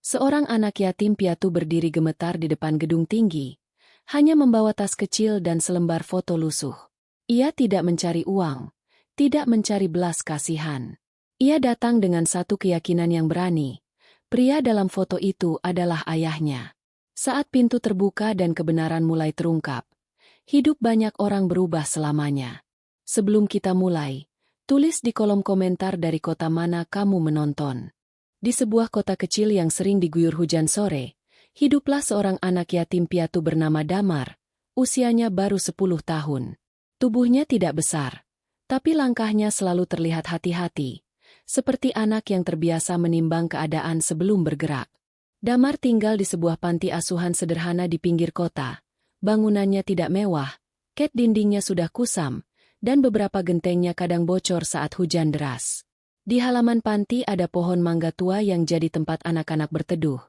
Seorang anak yatim piatu berdiri gemetar di depan gedung tinggi, hanya membawa tas kecil dan selembar foto lusuh. Ia tidak mencari uang, tidak mencari belas kasihan. Ia datang dengan satu keyakinan yang berani. Pria dalam foto itu adalah ayahnya. Saat pintu terbuka dan kebenaran mulai terungkap, hidup banyak orang berubah selamanya. Sebelum kita mulai, tulis di kolom komentar dari kota mana kamu menonton. Di sebuah kota kecil yang sering diguyur hujan sore, hiduplah seorang anak yatim piatu bernama Damar. Usianya baru 10 tahun. Tubuhnya tidak besar, tapi langkahnya selalu terlihat hati-hati, seperti anak yang terbiasa menimbang keadaan sebelum bergerak. Damar tinggal di sebuah panti asuhan sederhana di pinggir kota. Bangunannya tidak mewah, cat dindingnya sudah kusam, dan beberapa gentengnya kadang bocor saat hujan deras. Di halaman panti ada pohon mangga tua yang jadi tempat anak-anak berteduh.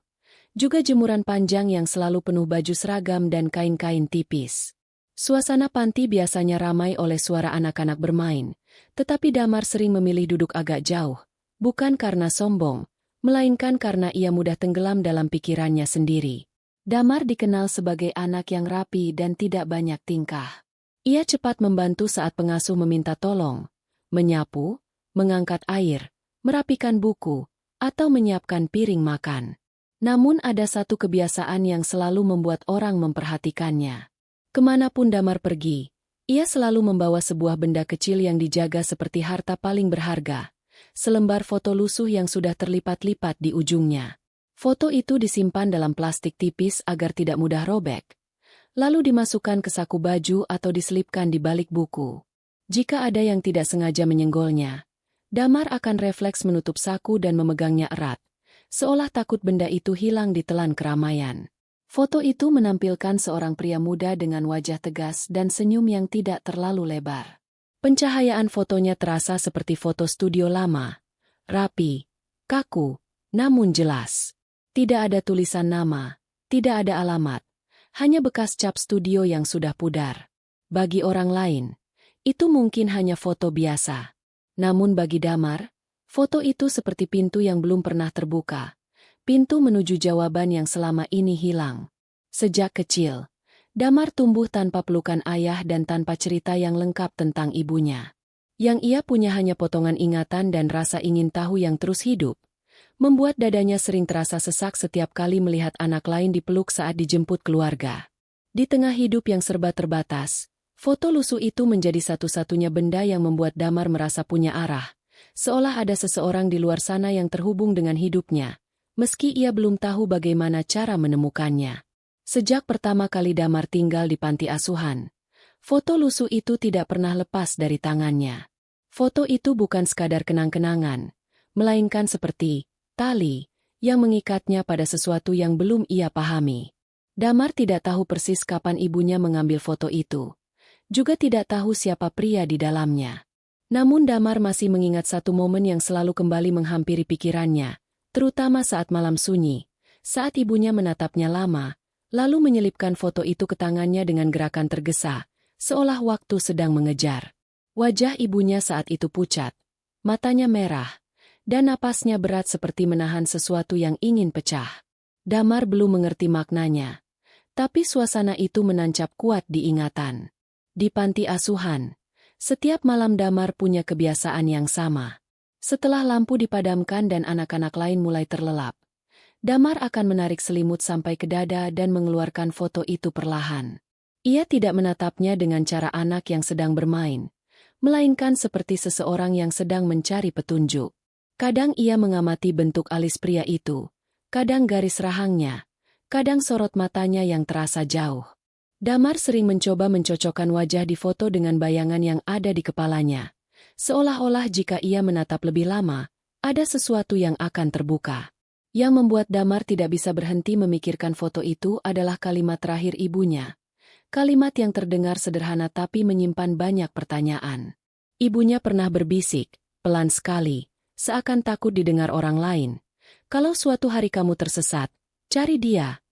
Juga jemuran panjang yang selalu penuh baju seragam dan kain-kain tipis. Suasana panti biasanya ramai oleh suara anak-anak bermain, tetapi Damar sering memilih duduk agak jauh, bukan karena sombong, melainkan karena ia mudah tenggelam dalam pikirannya sendiri. Damar dikenal sebagai anak yang rapi dan tidak banyak tingkah. Ia cepat membantu saat pengasuh meminta tolong, menyapu, mengangkat air, merapikan buku, atau menyiapkan piring makan. Namun ada satu kebiasaan yang selalu membuat orang memperhatikannya. Kemanapun Damar pergi, ia selalu membawa sebuah benda kecil yang dijaga seperti harta paling berharga, selembar foto lusuh yang sudah terlipat-lipat di ujungnya. Foto itu disimpan dalam plastik tipis agar tidak mudah robek, lalu dimasukkan ke saku baju atau diselipkan di balik buku. Jika ada yang tidak sengaja menyenggolnya, Damar akan refleks menutup saku dan memegangnya erat, seolah takut benda itu hilang ditelan keramaian. Foto itu menampilkan seorang pria muda dengan wajah tegas dan senyum yang tidak terlalu lebar. Pencahayaan fotonya terasa seperti foto studio lama, rapi, kaku, namun jelas. Tidak ada tulisan nama, tidak ada alamat, hanya bekas cap studio yang sudah pudar. Bagi orang lain, itu mungkin hanya foto biasa. Namun bagi Damar, foto itu seperti pintu yang belum pernah terbuka. Pintu menuju jawaban yang selama ini hilang. Sejak kecil, Damar tumbuh tanpa pelukan ayah dan tanpa cerita yang lengkap tentang ibunya. Yang ia punya hanya potongan ingatan dan rasa ingin tahu yang terus hidup, membuat dadanya sering terasa sesak setiap kali melihat anak lain dipeluk saat dijemput keluarga. Di tengah hidup yang serba terbatas, foto lusuh itu menjadi satu-satunya benda yang membuat Damar merasa punya arah, seolah ada seseorang di luar sana yang terhubung dengan hidupnya, meski ia belum tahu bagaimana cara menemukannya. Sejak pertama kali Damar tinggal di panti asuhan, foto lusuh itu tidak pernah lepas dari tangannya. Foto itu bukan sekadar kenang-kenangan, melainkan seperti tali yang mengikatnya pada sesuatu yang belum ia pahami. Damar tidak tahu persis kapan ibunya mengambil foto itu. Juga tidak tahu siapa pria di dalamnya. Namun Damar masih mengingat satu momen yang selalu kembali menghampiri pikirannya, terutama saat malam sunyi, saat ibunya menatapnya lama, lalu menyelipkan foto itu ke tangannya dengan gerakan tergesa, seolah waktu sedang mengejar. Wajah ibunya saat itu pucat, matanya merah, dan napasnya berat seperti menahan sesuatu yang ingin pecah. Damar belum mengerti maknanya, tapi suasana itu menancap kuat di ingatan. Di panti asuhan, setiap malam Damar punya kebiasaan yang sama. Setelah lampu dipadamkan dan anak-anak lain mulai terlelap, Damar akan menarik selimut sampai ke dada dan mengeluarkan foto itu perlahan. Ia tidak menatapnya dengan cara anak yang sedang bermain, melainkan seperti seseorang yang sedang mencari petunjuk. Kadang ia mengamati bentuk alis pria itu, kadang garis rahangnya, kadang sorot matanya yang terasa jauh. Damar sering mencoba mencocokkan wajah di foto dengan bayangan yang ada di kepalanya. Seolah-olah jika ia menatap lebih lama, ada sesuatu yang akan terbuka. Yang membuat Damar tidak bisa berhenti memikirkan foto itu adalah kalimat terakhir ibunya. Kalimat yang terdengar sederhana tapi menyimpan banyak pertanyaan. Ibunya pernah berbisik, pelan sekali, seakan takut didengar orang lain. Kalau suatu hari kamu tersesat, cari dia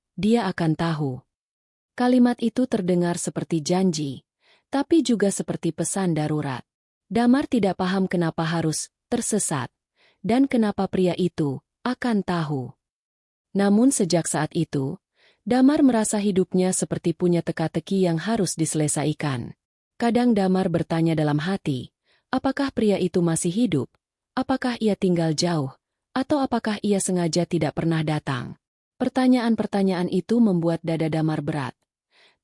akan tahu. Kalimat itu terdengar seperti janji, tapi juga seperti pesan darurat. Damar tidak paham kenapa harus tersesat, dan kenapa pria itu akan tahu. Namun sejak saat itu, Damar merasa hidupnya seperti punya teka-teki yang harus diselesaikan. Kadang Damar bertanya dalam hati, apakah pria itu masih hidup? Apakah ia tinggal jauh? Atau apakah ia sengaja tidak pernah datang? Pertanyaan-pertanyaan itu membuat dada Damar berat,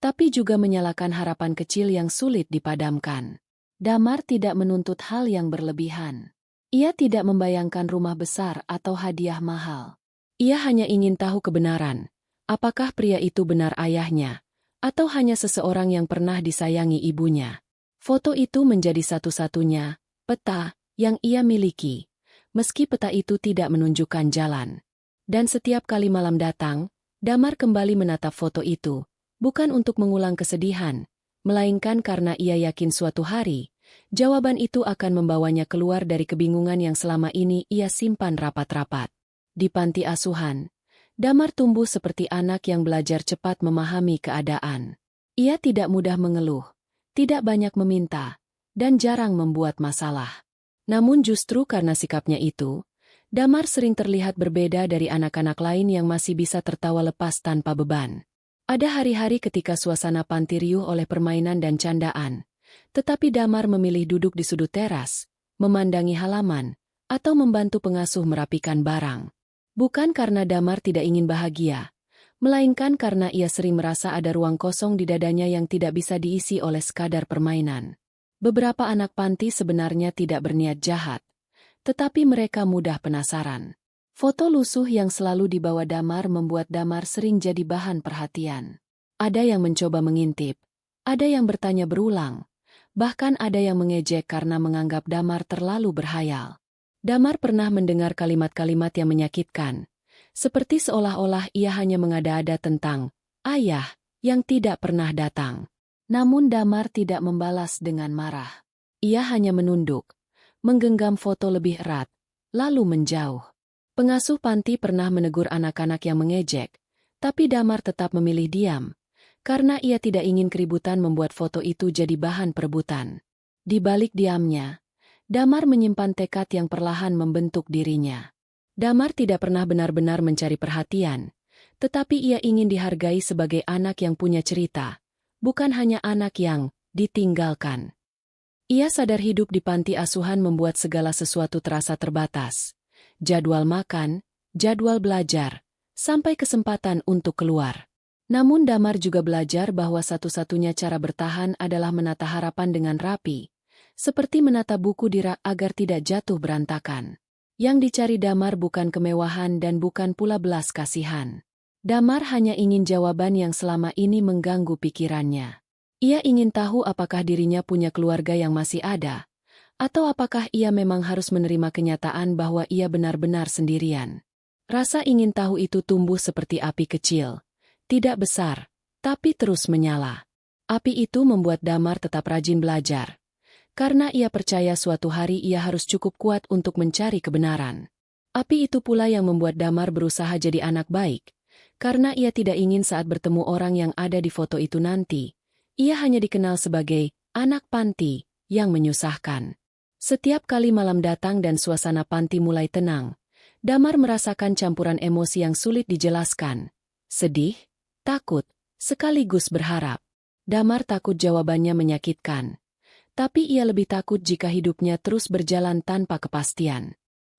tapi juga menyalakan harapan kecil yang sulit dipadamkan. Damar tidak menuntut hal yang berlebihan. Ia tidak membayangkan rumah besar atau hadiah mahal. Ia hanya ingin tahu kebenaran. Apakah pria itu benar ayahnya? Atau hanya seseorang yang pernah disayangi ibunya? Foto itu menjadi satu-satunya peta yang ia miliki, meski peta itu tidak menunjukkan jalan. Dan setiap kali malam datang, Damar kembali menatap foto itu, bukan untuk mengulang kesedihan, melainkan karena ia yakin suatu hari, jawaban itu akan membawanya keluar dari kebingungan yang selama ini ia simpan rapat-rapat. Di panti asuhan, Damar tumbuh seperti anak yang belajar cepat memahami keadaan. Ia tidak mudah mengeluh, tidak banyak meminta, dan jarang membuat masalah. Namun justru karena sikapnya itu, Damar sering terlihat berbeda dari anak-anak lain yang masih bisa tertawa lepas tanpa beban. Ada hari-hari ketika suasana panti riuh oleh permainan dan candaan, tetapi Damar memilih duduk di sudut teras, memandangi halaman, atau membantu pengasuh merapikan barang. Bukan karena Damar tidak ingin bahagia, melainkan karena ia sering merasa ada ruang kosong di dadanya yang tidak bisa diisi oleh sekadar permainan. Beberapa anak panti sebenarnya tidak berniat jahat, tetapi mereka mudah penasaran. Foto lusuh yang selalu dibawa Damar membuat Damar sering jadi bahan perhatian. Ada yang mencoba mengintip, ada yang bertanya berulang, bahkan ada yang mengejek karena menganggap Damar terlalu berhayal. Damar pernah mendengar kalimat-kalimat yang menyakitkan, seperti seolah-olah ia hanya mengada-ada tentang ayah yang tidak pernah datang. Namun Damar tidak membalas dengan marah. Ia hanya menunduk, menggenggam foto lebih erat, lalu menjauh. Pengasuh panti pernah menegur anak-anak yang mengejek, tapi Damar tetap memilih diam, karena ia tidak ingin keributan membuat foto itu jadi bahan perebutan. Di balik diamnya, Damar menyimpan tekad yang perlahan membentuk dirinya. Damar tidak pernah benar-benar mencari perhatian, tetapi ia ingin dihargai sebagai anak yang punya cerita, bukan hanya anak yang ditinggalkan. Ia sadar hidup di panti asuhan membuat segala sesuatu terasa terbatas. Jadwal makan, jadwal belajar, sampai kesempatan untuk keluar. Namun Damar juga belajar bahwa satu-satunya cara bertahan adalah menata harapan dengan rapi, seperti menata buku di rak agar tidak jatuh berantakan. Yang dicari Damar bukan kemewahan dan bukan pula belas kasihan. Damar hanya ingin jawaban yang selama ini mengganggu pikirannya. Ia ingin tahu apakah dirinya punya keluarga yang masih ada, atau apakah ia memang harus menerima kenyataan bahwa ia benar-benar sendirian. Rasa ingin tahu itu tumbuh seperti api kecil, tidak besar, tapi terus menyala. Api itu membuat Damar tetap rajin belajar, karena ia percaya suatu hari ia harus cukup kuat untuk mencari kebenaran. Api itu pula yang membuat Damar berusaha jadi anak baik, karena ia tidak ingin saat bertemu orang yang ada di foto itu nanti, ia hanya dikenal sebagai anak panti yang menyusahkan. Setiap kali malam datang dan suasana panti mulai tenang, Damar merasakan campuran emosi yang sulit dijelaskan. Sedih, takut, sekaligus berharap. Damar takut jawabannya menyakitkan. Tapi ia lebih takut jika hidupnya terus berjalan tanpa kepastian.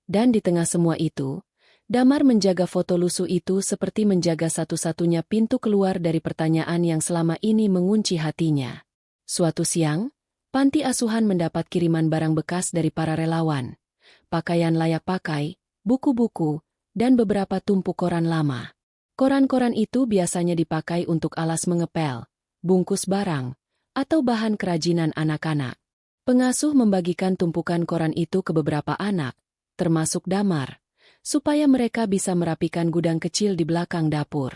Dan di tengah semua itu, Damar menjaga foto lusuh itu seperti menjaga satu-satunya pintu keluar dari pertanyaan yang selama ini mengunci hatinya. Suatu siang, panti asuhan mendapat kiriman barang bekas dari para relawan. Pakaian layak pakai, buku-buku, dan beberapa tumpuk koran lama. Koran-koran itu biasanya dipakai untuk alas mengepel, bungkus barang, atau bahan kerajinan anak-anak. Pengasuh membagikan tumpukan koran itu ke beberapa anak, termasuk Damar, supaya mereka bisa merapikan gudang kecil di belakang dapur.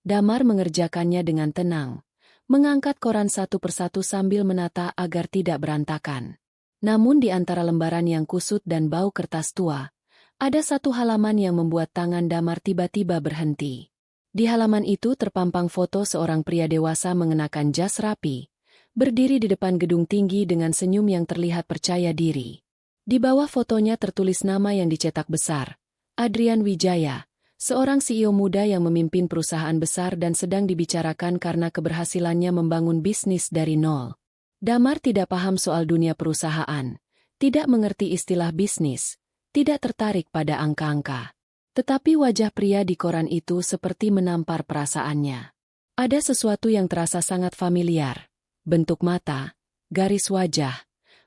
Damar mengerjakannya dengan tenang, mengangkat koran satu persatu sambil menata agar tidak berantakan. Namun di antara lembaran yang kusut dan bau kertas tua, ada satu halaman yang membuat tangan Damar tiba-tiba berhenti. Di halaman itu terpampang foto seorang pria dewasa mengenakan jas rapi, berdiri di depan gedung tinggi dengan senyum yang terlihat percaya diri. Di bawah fotonya tertulis nama yang dicetak besar, Adrian Wijaya, Seorang CEO muda yang memimpin perusahaan besar dan sedang dibicarakan karena keberhasilannya membangun bisnis dari nol. Damar tidak paham soal dunia perusahaan, tidak mengerti istilah bisnis, tidak tertarik pada angka-angka. Tetapi wajah pria di koran itu seperti menampar perasaannya. Ada sesuatu yang terasa sangat familiar. Bentuk mata, garis wajah,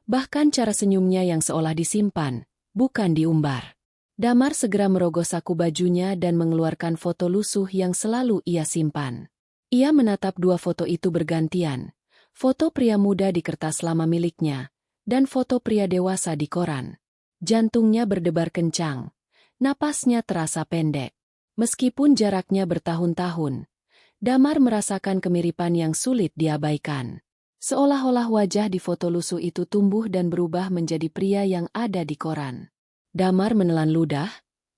bahkan cara senyumnya yang seolah disimpan, bukan diumbar. Damar segera merogoh saku bajunya dan mengeluarkan foto lusuh yang selalu ia simpan. Ia menatap dua foto itu bergantian. Foto pria muda di kertas lama miliknya, dan foto pria dewasa di koran. Jantungnya berdebar kencang. Napasnya terasa pendek. Meskipun jaraknya bertahun-tahun, Damar merasakan kemiripan yang sulit diabaikan. Seolah-olah wajah di foto lusuh itu tumbuh dan berubah menjadi pria yang ada di koran. Damar menelan ludah,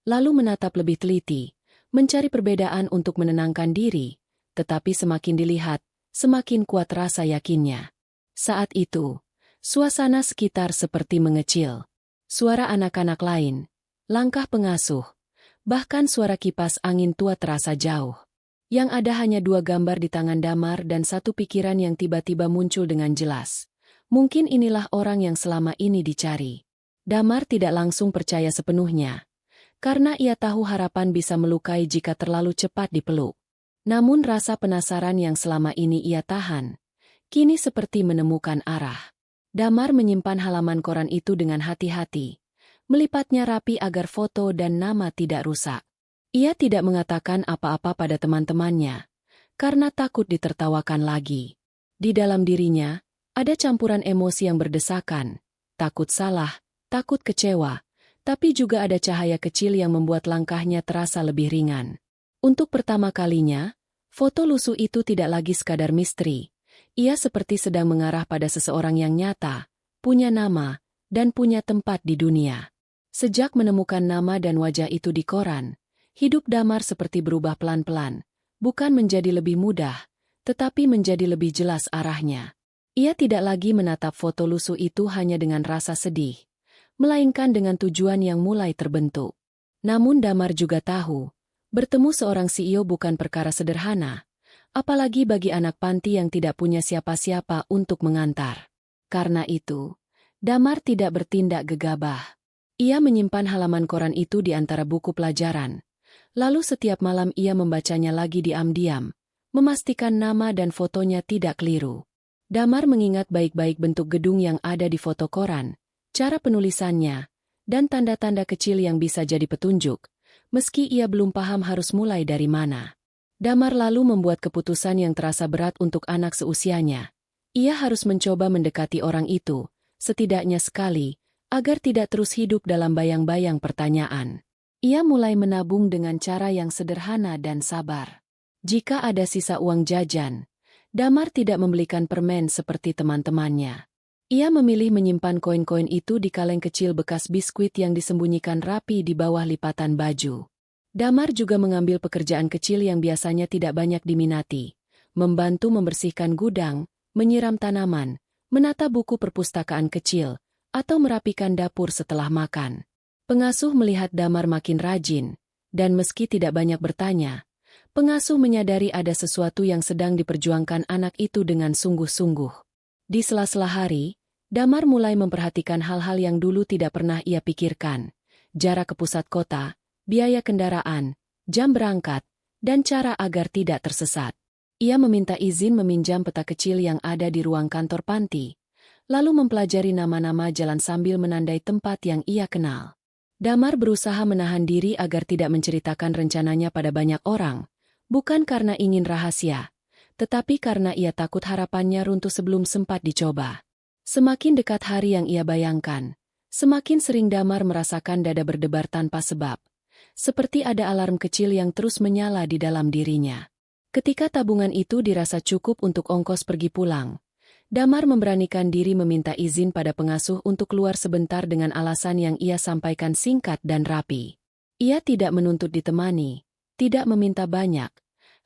lalu menatap lebih teliti, mencari perbedaan untuk menenangkan diri, tetapi semakin dilihat, semakin kuat rasa yakinnya. Saat itu, suasana sekitar seperti mengecil. Suara anak-anak lain, langkah pengasuh, bahkan suara kipas angin tua terasa jauh. Yang ada hanya dua gambar di tangan Damar dan satu pikiran yang tiba-tiba muncul dengan jelas. Mungkin inilah orang yang selama ini dicari. Damar tidak langsung percaya sepenuhnya, karena ia tahu harapan bisa melukai jika terlalu cepat dipeluk. Namun rasa penasaran yang selama ini ia tahan, kini seperti menemukan arah. Damar menyimpan halaman koran itu dengan hati-hati, melipatnya rapi agar foto dan nama tidak rusak. Ia tidak mengatakan apa-apa pada teman-temannya, karena takut ditertawakan lagi. Di dalam dirinya, ada campuran emosi yang berdesakan, takut salah, takut kecewa, tapi juga ada cahaya kecil yang membuat langkahnya terasa lebih ringan. Untuk pertama kalinya, foto lusuh itu tidak lagi sekadar misteri. Ia seperti sedang mengarah pada seseorang yang nyata, punya nama, dan punya tempat di dunia. Sejak menemukan nama dan wajah itu di koran, hidup Damar seperti berubah pelan-pelan, bukan menjadi lebih mudah, tetapi menjadi lebih jelas arahnya. Ia tidak lagi menatap foto lusuh itu hanya dengan rasa sedih, melainkan dengan tujuan yang mulai terbentuk. Namun Damar juga tahu, bertemu seorang CEO bukan perkara sederhana, apalagi bagi anak panti yang tidak punya siapa-siapa untuk mengantar. Karena itu, Damar tidak bertindak gegabah. Ia menyimpan halaman koran itu di antara buku pelajaran. Lalu setiap malam ia membacanya lagi diam-diam, memastikan nama dan fotonya tidak keliru. Damar mengingat baik-baik bentuk gedung yang ada di foto koran, cara penulisannya, dan tanda-tanda kecil yang bisa jadi petunjuk, meski ia belum paham harus mulai dari mana. Damar lalu membuat keputusan yang terasa berat untuk anak seusianya. Ia harus mencoba mendekati orang itu, setidaknya sekali, agar tidak terus hidup dalam bayang-bayang pertanyaan. Ia mulai menabung dengan cara yang sederhana dan sabar. Jika ada sisa uang jajan, Damar tidak membelikan permen seperti teman-temannya. Ia memilih menyimpan koin-koin itu di kaleng kecil bekas biskuit yang disembunyikan rapi di bawah lipatan baju. Damar juga mengambil pekerjaan kecil yang biasanya tidak banyak diminati, membantu membersihkan gudang, menyiram tanaman, menata buku perpustakaan kecil, atau merapikan dapur setelah makan. Pengasuh melihat Damar makin rajin, dan meski tidak banyak bertanya, pengasuh menyadari ada sesuatu yang sedang diperjuangkan anak itu dengan sungguh-sungguh. Di sela-sela hari, Damar mulai memperhatikan hal-hal yang dulu tidak pernah ia pikirkan. Jarak ke pusat kota, biaya kendaraan, jam berangkat, dan cara agar tidak tersesat. Ia meminta izin meminjam peta kecil yang ada di ruang kantor panti, lalu mempelajari nama-nama jalan sambil menandai tempat yang ia kenal. Damar berusaha menahan diri agar tidak menceritakan rencananya pada banyak orang, bukan karena ingin rahasia, tetapi karena ia takut harapannya runtuh sebelum sempat dicoba. Semakin dekat hari yang ia bayangkan, semakin sering Damar merasakan dada berdebar tanpa sebab, seperti ada alarm kecil yang terus menyala di dalam dirinya. Ketika tabungan itu dirasa cukup untuk ongkos pergi pulang, Damar memberanikan diri meminta izin pada pengasuh untuk keluar sebentar dengan alasan yang ia sampaikan singkat dan rapi. Ia tidak menuntut ditemani, tidak meminta banyak,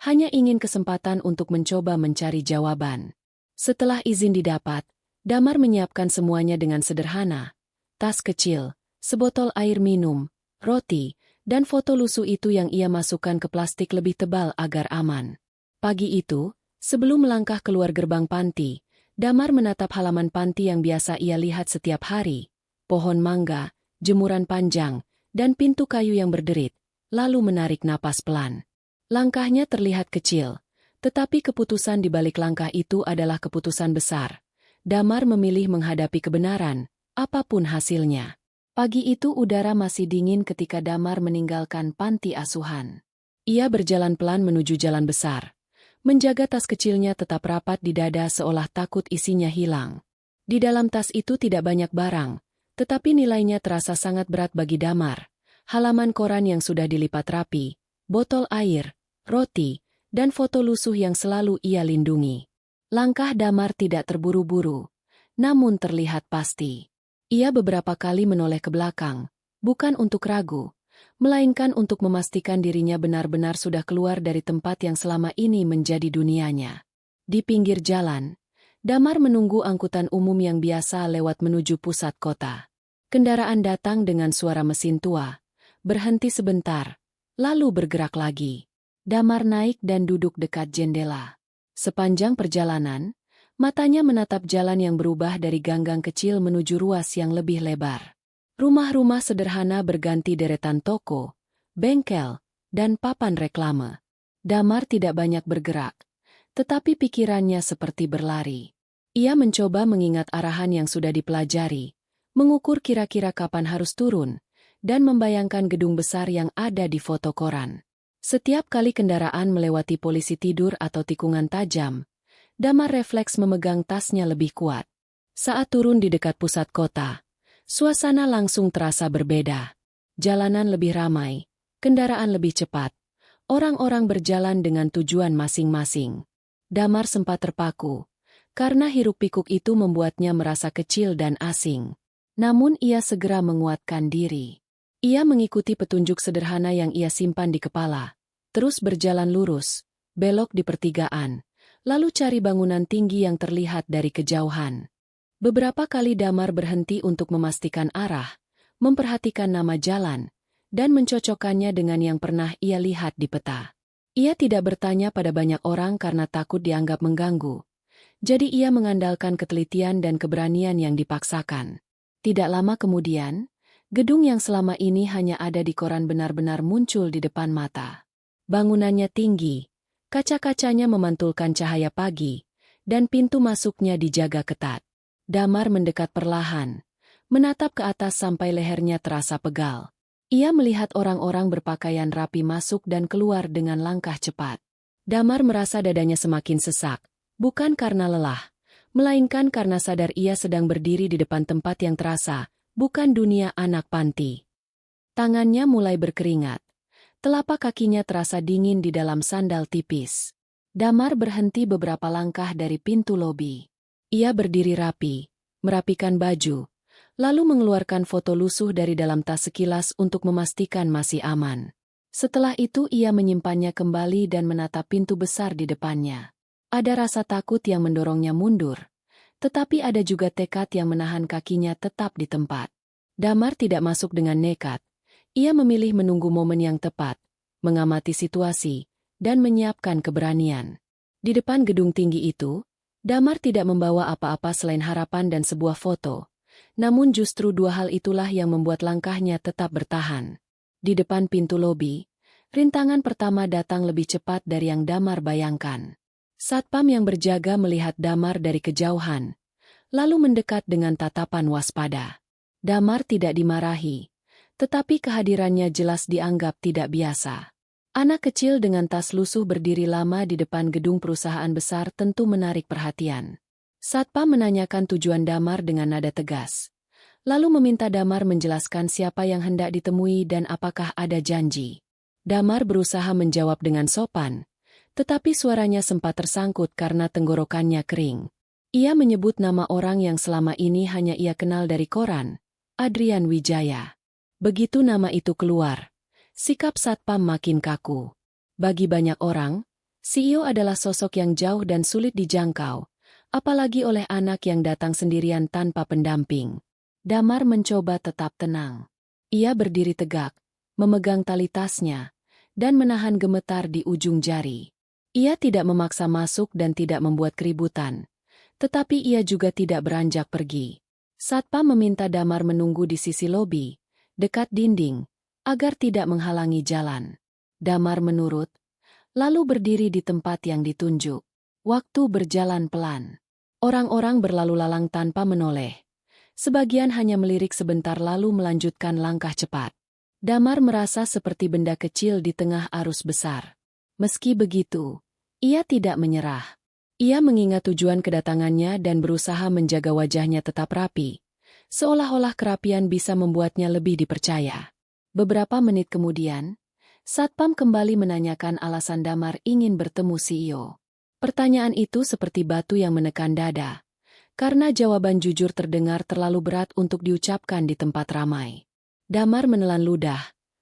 hanya ingin kesempatan untuk mencoba mencari jawaban. Setelah izin didapat, Damar menyiapkan semuanya dengan sederhana. Tas kecil, sebotol air minum, roti, dan foto lusuh itu yang ia masukkan ke plastik lebih tebal agar aman. Pagi itu, sebelum melangkah keluar gerbang panti, Damar menatap halaman panti yang biasa ia lihat setiap hari, pohon mangga, jemuran panjang, dan pintu kayu yang berderit, lalu menarik napas pelan. Langkahnya terlihat kecil, tetapi keputusan di balik langkah itu adalah keputusan besar. Damar memilih menghadapi kebenaran, apapun hasilnya. Pagi itu udara masih dingin ketika Damar meninggalkan panti asuhan. Ia berjalan pelan menuju jalan besar, menjaga tas kecilnya tetap rapat di dada seolah takut isinya hilang. Di dalam tas itu tidak banyak barang, tetapi nilainya terasa sangat berat bagi Damar. Halaman koran yang sudah dilipat rapi, botol air, roti, dan foto lusuh yang selalu ia lindungi. Langkah Damar tidak terburu-buru, namun terlihat pasti. Ia beberapa kali menoleh ke belakang, bukan untuk ragu, melainkan untuk memastikan dirinya benar-benar sudah keluar dari tempat yang selama ini menjadi dunianya. Di pinggir jalan, Damar menunggu angkutan umum yang biasa lewat menuju pusat kota. Kendaraan datang dengan suara mesin tua, berhenti sebentar, lalu bergerak lagi. Damar naik dan duduk dekat jendela. Sepanjang perjalanan, matanya menatap jalan yang berubah dari ganggang kecil menuju ruas yang lebih lebar. Rumah-rumah sederhana berganti deretan toko, bengkel, dan papan reklame. Damar tidak banyak bergerak, tetapi pikirannya seperti berlari. Ia mencoba mengingat arahan yang sudah dipelajari, mengukur kira-kira kapan harus turun, dan membayangkan gedung besar yang ada di foto koran. Setiap kali kendaraan melewati polisi tidur atau tikungan tajam, Damar refleks memegang tasnya lebih kuat. Saat turun di dekat pusat kota, suasana langsung terasa berbeda. Jalanan lebih ramai, kendaraan lebih cepat, orang-orang berjalan dengan tujuan masing-masing. Damar sempat terpaku, karena hiruk-pikuk itu membuatnya merasa kecil dan asing. Namun ia segera menguatkan diri. Ia mengikuti petunjuk sederhana yang ia simpan di kepala, terus berjalan lurus, belok di pertigaan, lalu cari bangunan tinggi yang terlihat dari kejauhan. Beberapa kali Damar berhenti untuk memastikan arah, memperhatikan nama jalan, dan mencocokkannya dengan yang pernah ia lihat di peta. Ia tidak bertanya pada banyak orang karena takut dianggap mengganggu, jadi ia mengandalkan ketelitian dan keberanian yang dipaksakan. Tidak lama kemudian, gedung yang selama ini hanya ada di koran benar-benar muncul di depan mata. Bangunannya tinggi, kaca-kacanya memantulkan cahaya pagi, dan pintu masuknya dijaga ketat. Damar mendekat perlahan, menatap ke atas sampai lehernya terasa pegal. Ia melihat orang-orang berpakaian rapi masuk dan keluar dengan langkah cepat. Damar merasa dadanya semakin sesak, bukan karena lelah, melainkan karena sadar ia sedang berdiri di depan tempat yang terasa, bukan dunia anak panti. Tangannya mulai berkeringat. Telapak kakinya terasa dingin di dalam sandal tipis. Damar berhenti beberapa langkah dari pintu lobi. Ia berdiri rapi, merapikan baju, lalu mengeluarkan foto lusuh dari dalam tas sekilas untuk memastikan masih aman. Setelah itu ia menyimpannya kembali dan menatap pintu besar di depannya. Ada rasa takut yang mendorongnya mundur, tetapi ada juga tekad yang menahan kakinya tetap di tempat. Damar tidak masuk dengan nekat. Ia memilih menunggu momen yang tepat, mengamati situasi, dan menyiapkan keberanian. Di depan gedung tinggi itu, Damar tidak membawa apa-apa selain harapan dan sebuah foto. Namun justru dua hal itulah yang membuat langkahnya tetap bertahan. Di depan pintu lobi, rintangan pertama datang lebih cepat dari yang Damar bayangkan. Satpam yang berjaga melihat Damar dari kejauhan, lalu mendekat dengan tatapan waspada. Damar tidak dimarahi, tetapi kehadirannya jelas dianggap tidak biasa. Anak kecil dengan tas lusuh berdiri lama di depan gedung perusahaan besar tentu menarik perhatian. Satpam menanyakan tujuan Damar dengan nada tegas, lalu meminta Damar menjelaskan siapa yang hendak ditemui dan apakah ada janji. Damar berusaha menjawab dengan sopan, tetapi suaranya sempat tersangkut karena tenggorokannya kering. Ia menyebut nama orang yang selama ini hanya ia kenal dari koran, Adrian Wijaya. Begitu nama itu keluar, sikap Satpam makin kaku. Bagi banyak orang, CEO adalah sosok yang jauh dan sulit dijangkau, apalagi oleh anak yang datang sendirian tanpa pendamping. Damar mencoba tetap tenang. Ia berdiri tegak, memegang tali tasnya, dan menahan gemetar di ujung jari. Ia tidak memaksa masuk dan tidak membuat keributan, tetapi ia juga tidak beranjak pergi. Satpam meminta Damar menunggu di sisi lobi, dekat dinding, agar tidak menghalangi jalan. Damar menurut, lalu berdiri di tempat yang ditunjuk. Waktu berjalan pelan. Orang-orang berlalu lalang tanpa menoleh. Sebagian hanya melirik sebentar lalu melanjutkan langkah cepat. Damar merasa seperti benda kecil di tengah arus besar. Meski begitu, ia tidak menyerah. Ia mengingat tujuan kedatangannya dan berusaha menjaga wajahnya tetap rapi, seolah-olah kerapian bisa membuatnya lebih dipercaya. Beberapa menit kemudian, Satpam kembali menanyakan alasan Damar ingin bertemu CEO. Pertanyaan itu seperti batu yang menekan dada, karena jawaban jujur terdengar terlalu berat untuk diucapkan di tempat ramai. Damar menelan ludah,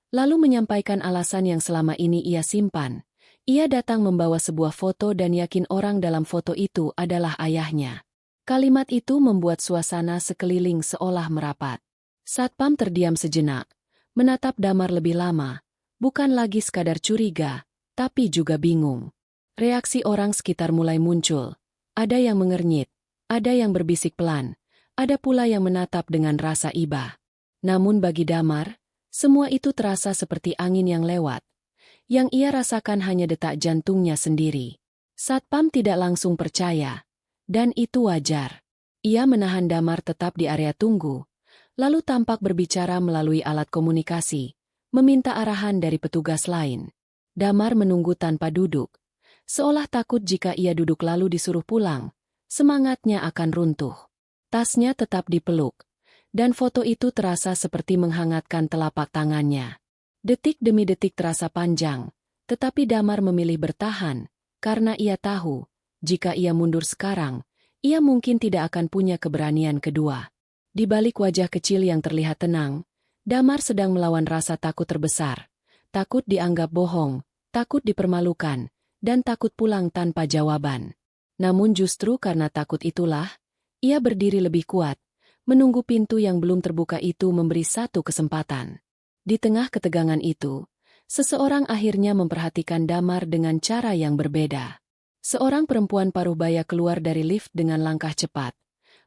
lalu menyampaikan alasan yang selama ini ia simpan. Ia datang membawa sebuah foto dan yakin orang dalam foto itu adalah ayahnya. Kalimat itu membuat suasana sekeliling seolah merapat. Satpam terdiam sejenak, menatap Damar lebih lama, bukan lagi sekadar curiga, tapi juga bingung. Reaksi orang sekitar mulai muncul. Ada yang mengernyit, ada yang berbisik pelan, ada pula yang menatap dengan rasa iba. Namun bagi Damar, semua itu terasa seperti angin yang lewat. Yang ia rasakan hanya detak jantungnya sendiri. Satpam tidak langsung percaya, dan itu wajar. Ia menahan Damar tetap di area tunggu, lalu tampak berbicara melalui alat komunikasi, meminta arahan dari petugas lain. Damar menunggu tanpa duduk. Seolah takut jika ia duduk lalu disuruh pulang, semangatnya akan runtuh. Tasnya tetap dipeluk, dan foto itu terasa seperti menghangatkan telapak tangannya. Detik demi detik terasa panjang, tetapi Damar memilih bertahan, karena ia tahu, jika ia mundur sekarang, ia mungkin tidak akan punya keberanian kedua. Di balik wajah kecil yang terlihat tenang, Damar sedang melawan rasa takut terbesar. Takut dianggap bohong, takut dipermalukan, dan takut pulang tanpa jawaban. Namun justru karena takut itulah, ia berdiri lebih kuat, menunggu pintu yang belum terbuka itu memberi satu kesempatan. Di tengah ketegangan itu, seseorang akhirnya memperhatikan Damar dengan cara yang berbeda. Seorang perempuan paruh baya keluar dari lift dengan langkah cepat,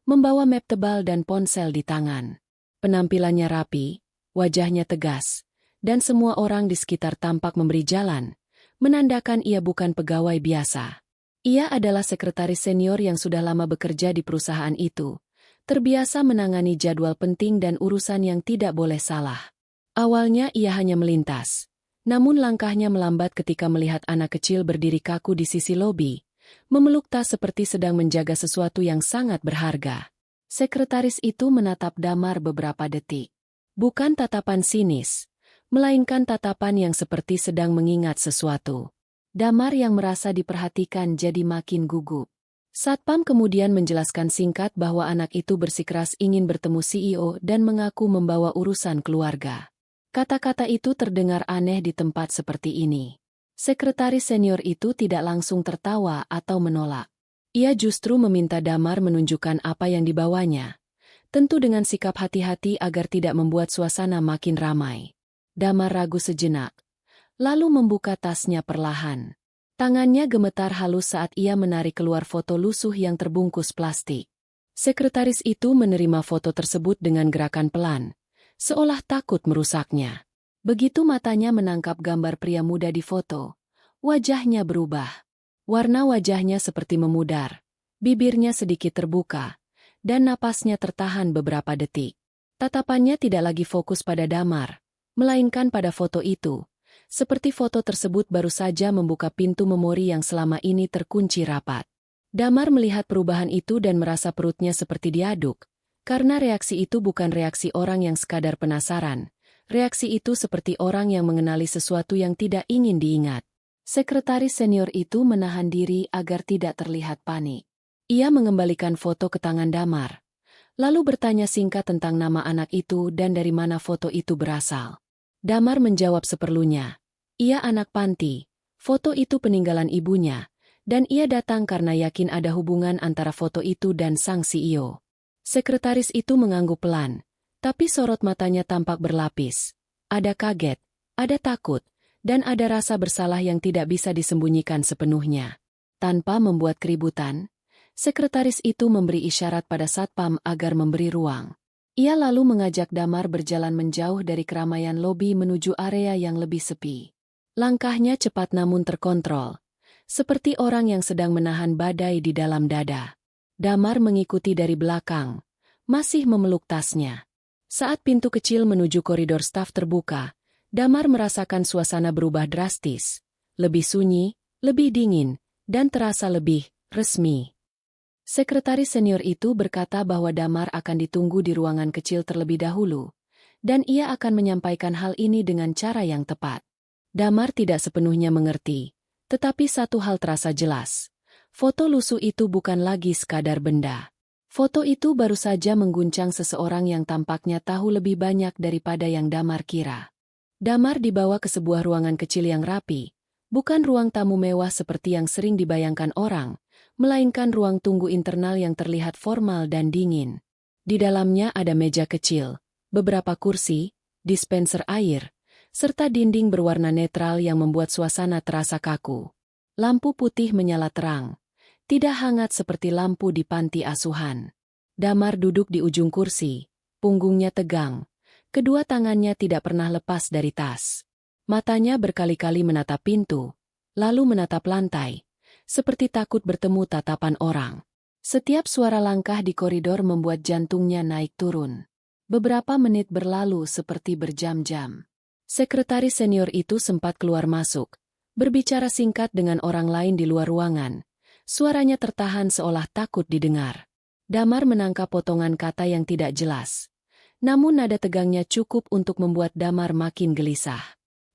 membawa map tebal dan ponsel di tangan. Penampilannya rapi, wajahnya tegas, dan semua orang di sekitar tampak memberi jalan, menandakan ia bukan pegawai biasa. Ia adalah sekretaris senior yang sudah lama bekerja di perusahaan itu, terbiasa menangani jadwal penting dan urusan yang tidak boleh salah. Awalnya ia hanya melintas, namun langkahnya melambat ketika melihat anak kecil berdiri kaku di sisi lobi, memeluk tas seperti sedang menjaga sesuatu yang sangat berharga. Sekretaris itu menatap Damar beberapa detik. Bukan tatapan sinis, melainkan tatapan yang seperti sedang mengingat sesuatu. Damar yang merasa diperhatikan jadi makin gugup. Satpam kemudian menjelaskan singkat bahwa anak itu bersikeras ingin bertemu CEO dan mengaku membawa urusan keluarga. Kata-kata itu terdengar aneh di tempat seperti ini. Sekretaris senior itu tidak langsung tertawa atau menolak. Ia justru meminta Damar menunjukkan apa yang dibawanya, tentu dengan sikap hati-hati agar tidak membuat suasana makin ramai. Damar ragu sejenak, lalu membuka tasnya perlahan. Tangannya gemetar halus saat ia menarik keluar foto lusuh yang terbungkus plastik. Sekretaris itu menerima foto tersebut dengan gerakan pelan, seolah takut merusaknya. Begitu matanya menangkap gambar pria muda di foto, wajahnya berubah. Warna wajahnya seperti memudar, bibirnya sedikit terbuka, dan napasnya tertahan beberapa detik. Tatapannya tidak lagi fokus pada Damar, melainkan pada foto itu, seperti foto tersebut baru saja membuka pintu memori yang selama ini terkunci rapat. Damar melihat perubahan itu dan merasa perutnya seperti diaduk, karena reaksi itu bukan reaksi orang yang sekadar penasaran, reaksi itu seperti orang yang mengenali sesuatu yang tidak ingin diingat. Sekretaris senior itu menahan diri agar tidak terlihat panik. Ia mengembalikan foto ke tangan Damar, lalu bertanya singkat tentang nama anak itu dan dari mana foto itu berasal. Damar menjawab seperlunya. Ia anak panti, foto itu peninggalan ibunya, dan ia datang karena yakin ada hubungan antara foto itu dan sang CEO. Sekretaris itu mengangguk pelan, tapi sorot matanya tampak berlapis. Ada kaget, Ada takut, dan ada rasa bersalah yang tidak bisa disembunyikan sepenuhnya. Tanpa membuat keributan, sekretaris itu memberi isyarat pada Satpam agar memberi ruang. Ia lalu mengajak Damar berjalan menjauh dari keramaian lobi menuju area yang lebih sepi. Langkahnya cepat namun terkontrol, seperti orang yang sedang menahan badai di dalam dada. Damar mengikuti dari belakang, masih memeluk tasnya. Saat pintu kecil menuju koridor staf terbuka, Damar merasakan suasana berubah drastis, lebih sunyi, lebih dingin, dan terasa lebih resmi. Sekretaris senior itu berkata bahwa Damar akan ditunggu di ruangan kecil terlebih dahulu, dan ia akan menyampaikan hal ini dengan cara yang tepat. Damar tidak sepenuhnya mengerti, tetapi satu hal terasa jelas. Foto lusuh itu bukan lagi sekadar benda. Foto itu baru saja mengguncang seseorang yang tampaknya tahu lebih banyak daripada yang Damar kira. Damar dibawa ke sebuah ruangan kecil yang rapi, bukan ruang tamu mewah seperti yang sering dibayangkan orang, melainkan ruang tunggu internal yang terlihat formal dan dingin. Di dalamnya ada meja kecil, beberapa kursi, dispenser air, serta dinding berwarna netral yang membuat suasana terasa kaku. Lampu putih menyala terang, tidak hangat seperti lampu di panti asuhan. Damar duduk di ujung kursi, punggungnya tegang, kedua tangannya tidak pernah lepas dari tas. Matanya berkali-kali menatap pintu, lalu menatap lantai, seperti takut bertemu tatapan orang. Setiap suara langkah di koridor membuat jantungnya naik turun. Beberapa menit berlalu seperti berjam-jam. Sekretaris senior itu sempat keluar masuk, berbicara singkat dengan orang lain di luar ruangan. Suaranya tertahan seolah takut didengar. Damar menangkap potongan kata yang tidak jelas. Namun nada tegangnya cukup untuk membuat Damar makin gelisah.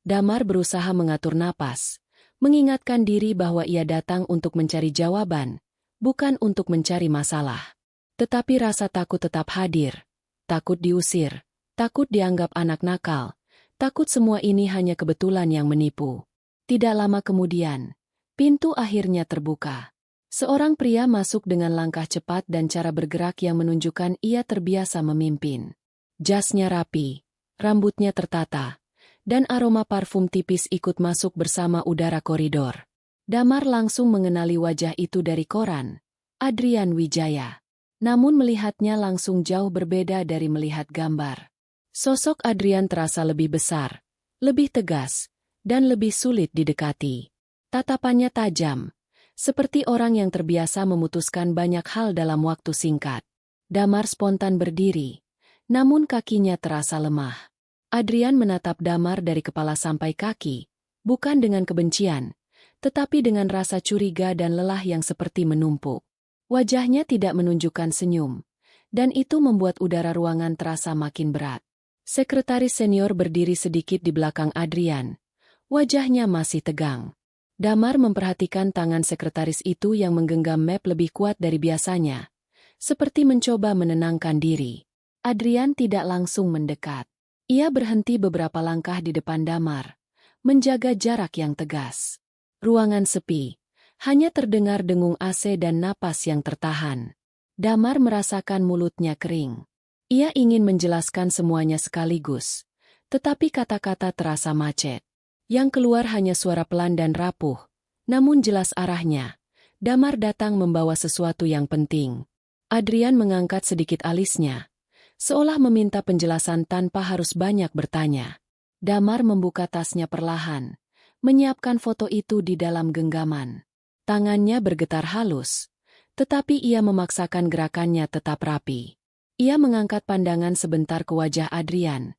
Damar berusaha mengatur napas, mengingatkan diri bahwa ia datang untuk mencari jawaban, bukan untuk mencari masalah. Tetapi rasa takut tetap hadir. Takut diusir, takut dianggap anak nakal, takut semua ini hanya kebetulan yang menipu. Tidak lama kemudian, pintu akhirnya terbuka. Seorang pria masuk dengan langkah cepat dan cara bergerak yang menunjukkan ia terbiasa memimpin. Jasnya rapi, rambutnya tertata, dan aroma parfum tipis ikut masuk bersama udara koridor. Damar langsung mengenali wajah itu dari koran, Adrian Wijaya. Namun melihatnya langsung jauh berbeda dari melihat gambar. Sosok Adrian terasa lebih besar, lebih tegas, dan lebih sulit didekati. Tatapannya tajam, seperti orang yang terbiasa memutuskan banyak hal dalam waktu singkat. Damar spontan berdiri, namun kakinya terasa lemah. Adrian menatap Damar dari kepala sampai kaki, bukan dengan kebencian, tetapi dengan rasa curiga dan lelah yang seperti menumpuk. Wajahnya tidak menunjukkan senyum, dan itu membuat udara ruangan terasa makin berat. Sekretaris senior berdiri sedikit di belakang Adrian. Wajahnya masih tegang. Damar memperhatikan tangan sekretaris itu yang menggenggam map lebih kuat dari biasanya, seperti mencoba menenangkan diri. Adrian tidak langsung mendekat. Ia berhenti beberapa langkah di depan Damar, menjaga jarak yang tegas. Ruangan sepi, hanya terdengar dengung AC dan napas yang tertahan. Damar merasakan mulutnya kering. Ia ingin menjelaskan semuanya sekaligus, tetapi kata-kata terasa macet. Yang keluar hanya suara pelan dan rapuh, namun jelas arahnya. Damar datang membawa sesuatu yang penting. Adrian mengangkat sedikit alisnya, seolah meminta penjelasan tanpa harus banyak bertanya. Damar membuka tasnya perlahan, menyiapkan foto itu di dalam genggaman. Tangannya bergetar halus, tetapi ia memaksakan gerakannya tetap rapi. Ia mengangkat pandangan sebentar ke wajah Adrian,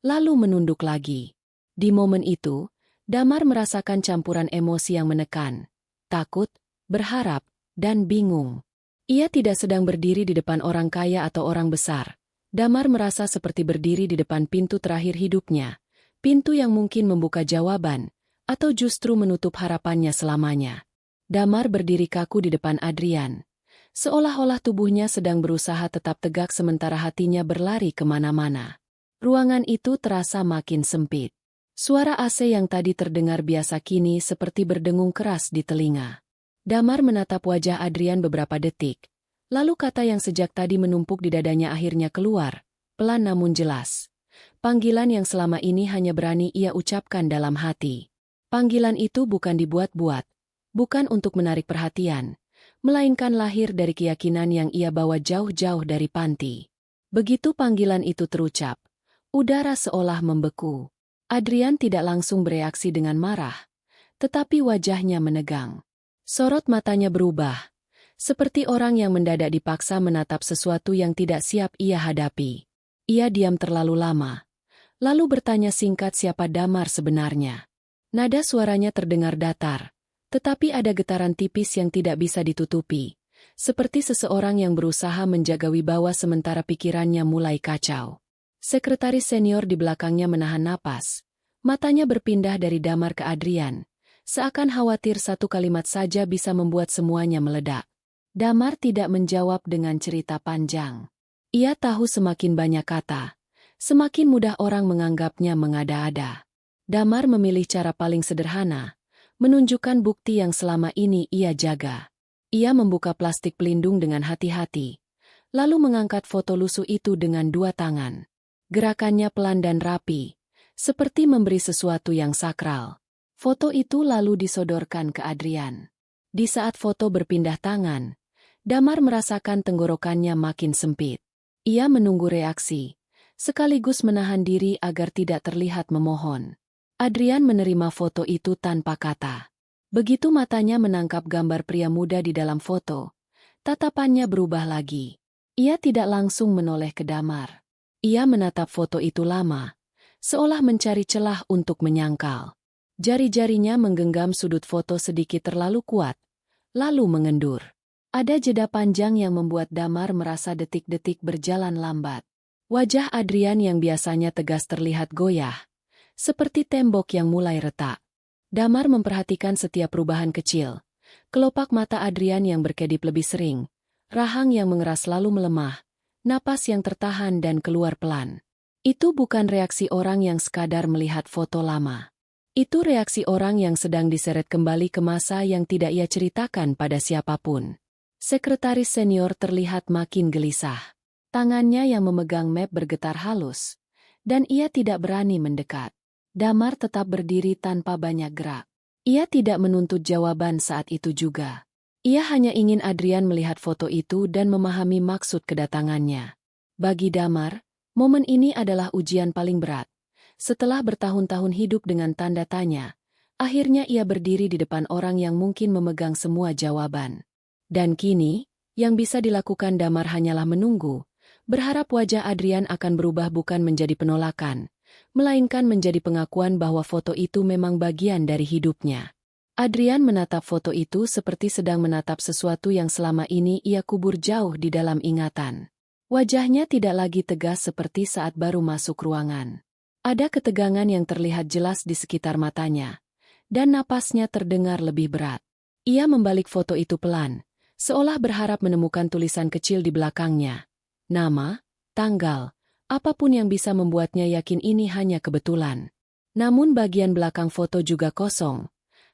lalu menunduk lagi. Di momen itu, Damar merasakan campuran emosi yang menekan, takut, berharap, dan bingung. Ia tidak sedang berdiri di depan orang kaya atau orang besar. Damar merasa seperti berdiri di depan pintu terakhir hidupnya, pintu yang mungkin membuka jawaban, atau justru menutup harapannya selamanya. Damar berdiri kaku di depan Adrian, seolah-olah tubuhnya sedang berusaha tetap tegak sementara hatinya berlari kemana-mana. Ruangan itu terasa makin sempit. Suara AC yang tadi terdengar biasa kini seperti berdengung keras di telinga. Damar menatap wajah Adrian beberapa detik. Lalu kata yang sejak tadi menumpuk di dadanya akhirnya keluar, pelan namun jelas. Panggilan yang selama ini hanya berani ia ucapkan dalam hati. Panggilan itu bukan dibuat-buat, bukan untuk menarik perhatian, melainkan lahir dari keyakinan yang ia bawa jauh-jauh dari panti. Begitu panggilan itu terucap, udara seolah membeku. Adrian tidak langsung bereaksi dengan marah, tetapi wajahnya menegang. Sorot matanya berubah, seperti orang yang mendadak dipaksa menatap sesuatu yang tidak siap ia hadapi. Ia diam terlalu lama, lalu bertanya singkat siapa Damar sebenarnya. Nada suaranya terdengar datar, tetapi ada getaran tipis yang tidak bisa ditutupi, seperti seseorang yang berusaha menjaga wibawa sementara pikirannya mulai kacau. Sekretaris senior di belakangnya menahan napas, matanya berpindah dari Damar ke Adrian, seakan khawatir satu kalimat saja bisa membuat semuanya meledak. Damar tidak menjawab dengan cerita panjang. Ia tahu semakin banyak kata, semakin mudah orang menganggapnya mengada-ada. Damar memilih cara paling sederhana, menunjukkan bukti yang selama ini ia jaga. Ia membuka plastik pelindung dengan hati-hati, lalu mengangkat foto lusuh itu dengan dua tangan. Gerakannya pelan dan rapi, seperti memberi sesuatu yang sakral. Foto itu lalu disodorkan ke Adrian. Di saat foto berpindah tangan, Damar merasakan tenggorokannya makin sempit. Ia menunggu reaksi, sekaligus menahan diri agar tidak terlihat memohon. Adrian menerima foto itu tanpa kata. Begitu matanya menangkap gambar pria muda di dalam foto, tatapannya berubah lagi. Ia tidak langsung menoleh ke Damar. Ia menatap foto itu lama, seolah mencari celah untuk menyangkal. Jari-jarinya menggenggam sudut foto sedikit terlalu kuat, lalu mengendur. Ada jeda panjang yang membuat Damar merasa detik-detik berjalan lambat. Wajah Adrian yang biasanya tegas terlihat goyah, seperti tembok yang mulai retak. Damar memperhatikan setiap perubahan kecil. Kelopak mata Adrian yang berkedip lebih sering, rahang yang mengeras lalu melemah, napas yang tertahan dan keluar pelan. Itu bukan reaksi orang yang sekadar melihat foto lama. Itu reaksi orang yang sedang diseret kembali ke masa yang tidak ia ceritakan pada siapapun. Sekretaris senior terlihat makin gelisah. Tangannya yang memegang map bergetar halus, dan ia tidak berani mendekat. Damar tetap berdiri tanpa banyak gerak. Ia tidak menuntut jawaban saat itu juga. Ia hanya ingin Adrian melihat foto itu dan memahami maksud kedatangannya. Bagi Damar, momen ini adalah ujian paling berat. Setelah bertahun-tahun hidup dengan tanda tanya, akhirnya ia berdiri di depan orang yang mungkin memegang semua jawaban. Dan kini, yang bisa dilakukan Damar hanyalah menunggu, berharap wajah Adrian akan berubah bukan menjadi penolakan, melainkan menjadi pengakuan bahwa foto itu memang bagian dari hidupnya. Adrian menatap foto itu seperti sedang menatap sesuatu yang selama ini ia kubur jauh di dalam ingatan. Wajahnya tidak lagi tegas seperti saat baru masuk ruangan. Ada ketegangan yang terlihat jelas di sekitar matanya, dan napasnya terdengar lebih berat. Ia membalik foto itu pelan, seolah berharap menemukan tulisan kecil di belakangnya. Nama, tanggal, apapun yang bisa membuatnya yakin ini hanya kebetulan. Namun bagian belakang foto juga kosong,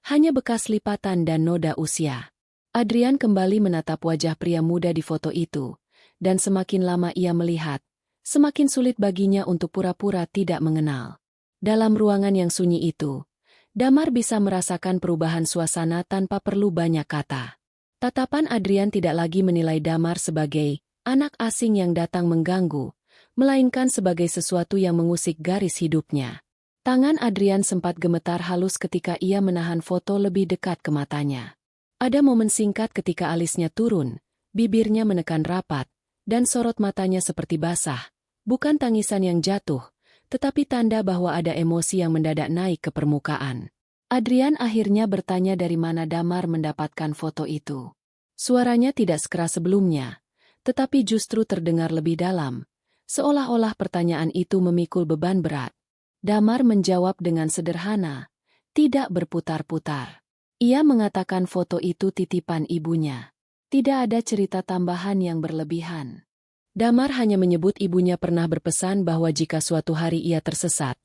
hanya bekas lipatan dan noda usia. Adrian kembali menatap wajah pria muda di foto itu, dan semakin lama ia melihat, semakin sulit baginya untuk pura-pura tidak mengenal. Dalam ruangan yang sunyi itu, Damar bisa merasakan perubahan suasana tanpa perlu banyak kata. Tatapan Adrian tidak lagi menilai Damar sebagai anak asing yang datang mengganggu, melainkan sebagai sesuatu yang mengusik garis hidupnya. Tangan Adrian sempat gemetar halus ketika ia menahan foto lebih dekat ke matanya. Ada momen singkat ketika alisnya turun, bibirnya menekan rapat, dan sorot matanya seperti basah. Bukan tangisan yang jatuh, tetapi tanda bahwa ada emosi yang mendadak naik ke permukaan. Adrian akhirnya bertanya dari mana Damar mendapatkan foto itu. Suaranya tidak sekeras sebelumnya, tetapi justru terdengar lebih dalam, seolah-olah pertanyaan itu memikul beban berat. Damar menjawab dengan sederhana, tidak berputar-putar. Ia mengatakan foto itu titipan ibunya. Tidak ada cerita tambahan yang berlebihan. Damar hanya menyebut ibunya pernah berpesan bahwa jika suatu hari ia tersesat,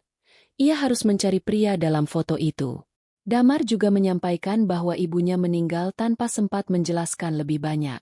ia harus mencari pria dalam foto itu. Damar juga menyampaikan bahwa ibunya meninggal tanpa sempat menjelaskan lebih banyak.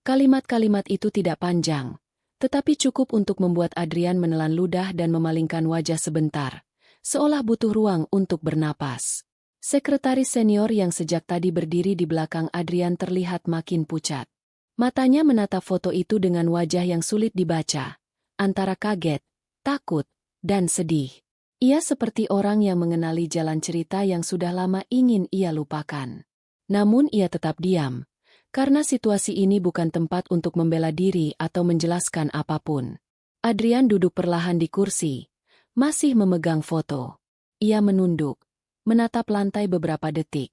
Kalimat-kalimat itu tidak panjang, Tetapi cukup untuk membuat Adrian menelan ludah dan memalingkan wajah sebentar, seolah butuh ruang untuk bernapas. Sekretaris senior yang sejak tadi berdiri di belakang Adrian terlihat makin pucat. Matanya menatap foto itu dengan wajah yang sulit dibaca, antara kaget, takut, dan sedih. Ia seperti orang yang mengenali jalan cerita yang sudah lama ingin ia lupakan. Namun ia tetap diam, karena situasi ini bukan tempat untuk membela diri atau menjelaskan apapun. Adrian duduk perlahan di kursi, masih memegang foto. Ia menunduk, menatap lantai beberapa detik,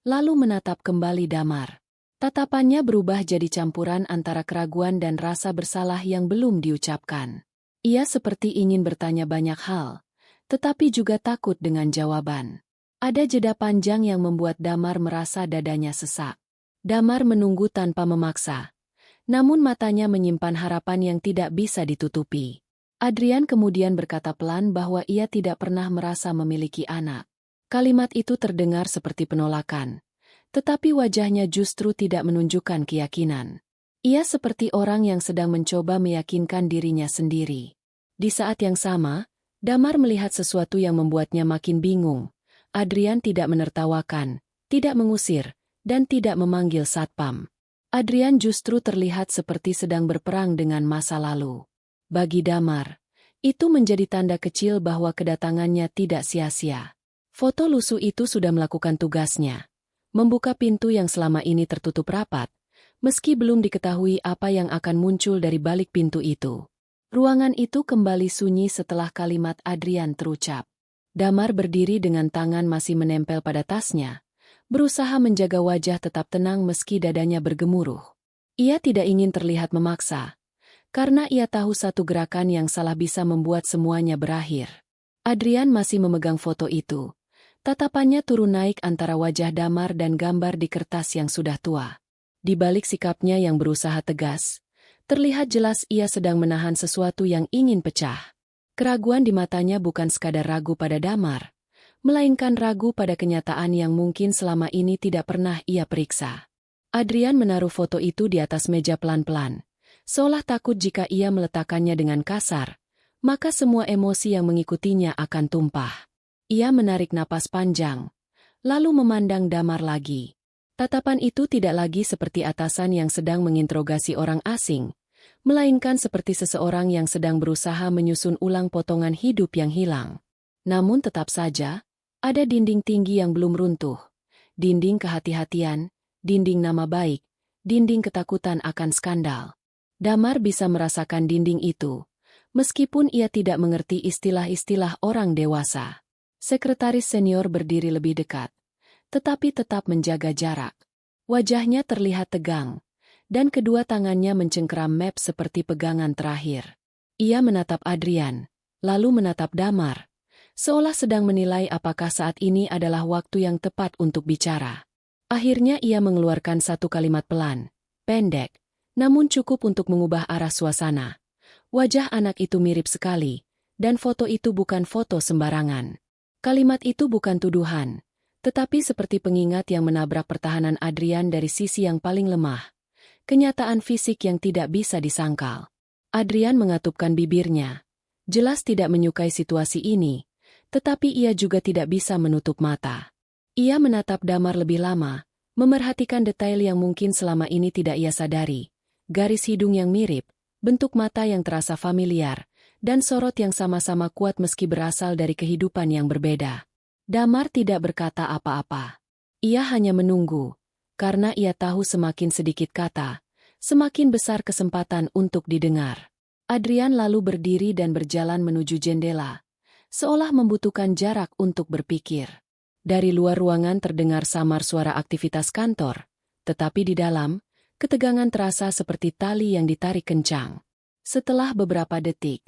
lalu menatap kembali Damar. Tatapannya berubah jadi campuran antara keraguan dan rasa bersalah yang belum diucapkan. Ia seperti ingin bertanya banyak hal, tetapi juga takut dengan jawaban. Ada jeda panjang yang membuat Damar merasa dadanya sesak. Damar menunggu tanpa memaksa, namun matanya menyimpan harapan yang tidak bisa ditutupi. Adrian kemudian berkata pelan bahwa ia tidak pernah merasa memiliki anak. Kalimat itu terdengar seperti penolakan, tetapi wajahnya justru tidak menunjukkan keyakinan. Ia seperti orang yang sedang mencoba meyakinkan dirinya sendiri. Di saat yang sama, Damar melihat sesuatu yang membuatnya makin bingung. Adrian tidak menertawakan, tidak mengusir, dan tidak memanggil satpam. Adrian justru terlihat seperti sedang berperang dengan masa lalu. Bagi Damar, itu menjadi tanda kecil bahwa kedatangannya tidak sia-sia. Foto lusuh itu sudah melakukan tugasnya, membuka pintu yang selama ini tertutup rapat, meski belum diketahui apa yang akan muncul dari balik pintu itu. Ruangan itu kembali sunyi setelah kalimat Adrian terucap. Damar berdiri dengan tangan masih menempel pada tasnya, berusaha menjaga wajah tetap tenang meski dadanya bergemuruh. Ia tidak ingin terlihat memaksa, karena ia tahu satu gerakan yang salah bisa membuat semuanya berakhir. Adrian masih memegang foto itu. Tatapannya turun naik antara wajah Damar dan gambar di kertas yang sudah tua. Di balik sikapnya yang berusaha tegas, terlihat jelas ia sedang menahan sesuatu yang ingin pecah. Keraguan di matanya bukan sekadar ragu pada Damar, melainkan ragu pada kenyataan yang mungkin selama ini tidak pernah ia periksa. Adrian menaruh foto itu di atas meja pelan-pelan, seolah takut jika ia meletakkannya dengan kasar, maka semua emosi yang mengikutinya akan tumpah. Ia menarik napas panjang, lalu memandang Damar lagi. Tatapan itu tidak lagi seperti atasan yang sedang menginterogasi orang asing, melainkan seperti seseorang yang sedang berusaha menyusun ulang potongan hidup yang hilang. Namun tetap saja, ada dinding tinggi yang belum runtuh. Dinding kehati-hatian, dinding nama baik, dinding ketakutan akan skandal. Damar bisa merasakan dinding itu, meskipun ia tidak mengerti istilah-istilah orang dewasa. Sekretaris senior berdiri lebih dekat, tetapi tetap menjaga jarak. Wajahnya terlihat tegang, dan kedua tangannya mencengkeram map seperti pegangan terakhir. Ia menatap Adrian, lalu menatap Damar, seolah sedang menilai apakah saat ini adalah waktu yang tepat untuk bicara. Akhirnya ia mengeluarkan satu kalimat pelan, pendek, namun cukup untuk mengubah arah suasana. Wajah anak itu mirip sekali, dan foto itu bukan foto sembarangan. Kalimat itu bukan tuduhan, tetapi seperti pengingat yang menabrak pertahanan Adrian dari sisi yang paling lemah. Kenyataan fisik yang tidak bisa disangkal. Adrian mengatupkan bibirnya. Jelas tidak menyukai situasi ini, tetapi ia juga tidak bisa menutup mata. Ia menatap Damar lebih lama, memerhatikan detail yang mungkin selama ini tidak ia sadari. Garis hidung yang mirip, bentuk mata yang terasa familiar, dan sorot yang sama-sama kuat meski berasal dari kehidupan yang berbeda. Damar tidak berkata apa-apa. Ia hanya menunggu, karena ia tahu semakin sedikit kata, semakin besar kesempatan untuk didengar. Adrian lalu berdiri dan berjalan menuju jendela, seolah membutuhkan jarak untuk berpikir. Dari luar ruangan terdengar samar suara aktivitas kantor, tetapi di dalam, ketegangan terasa seperti tali yang ditarik kencang. Setelah beberapa detik,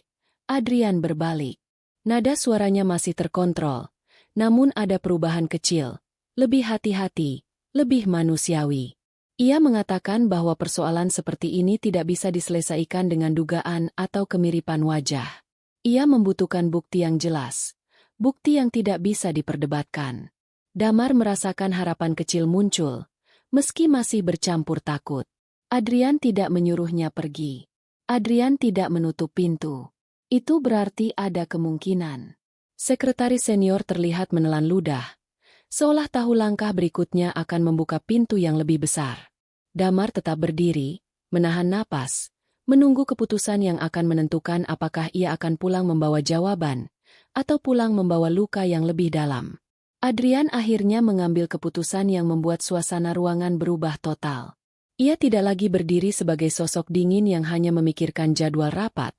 Adrian berbalik. Nada suaranya masih terkontrol, namun ada perubahan kecil, lebih hati-hati, lebih manusiawi. Ia mengatakan bahwa persoalan seperti ini tidak bisa diselesaikan dengan dugaan atau kemiripan wajah. Ia membutuhkan bukti yang jelas, bukti yang tidak bisa diperdebatkan. Damar merasakan harapan kecil muncul, meski masih bercampur takut. Adrian tidak menyuruhnya pergi. Adrian tidak menutup pintu. Itu berarti ada kemungkinan. Sekretaris senior terlihat menelan ludah, seolah tahu langkah berikutnya akan membuka pintu yang lebih besar. Damar tetap berdiri, menahan napas, menunggu keputusan yang akan menentukan apakah ia akan pulang membawa jawaban, atau pulang membawa luka yang lebih dalam. Adrian akhirnya mengambil keputusan yang membuat suasana ruangan berubah total. Ia tidak lagi berdiri sebagai sosok dingin yang hanya memikirkan jadwal rapat,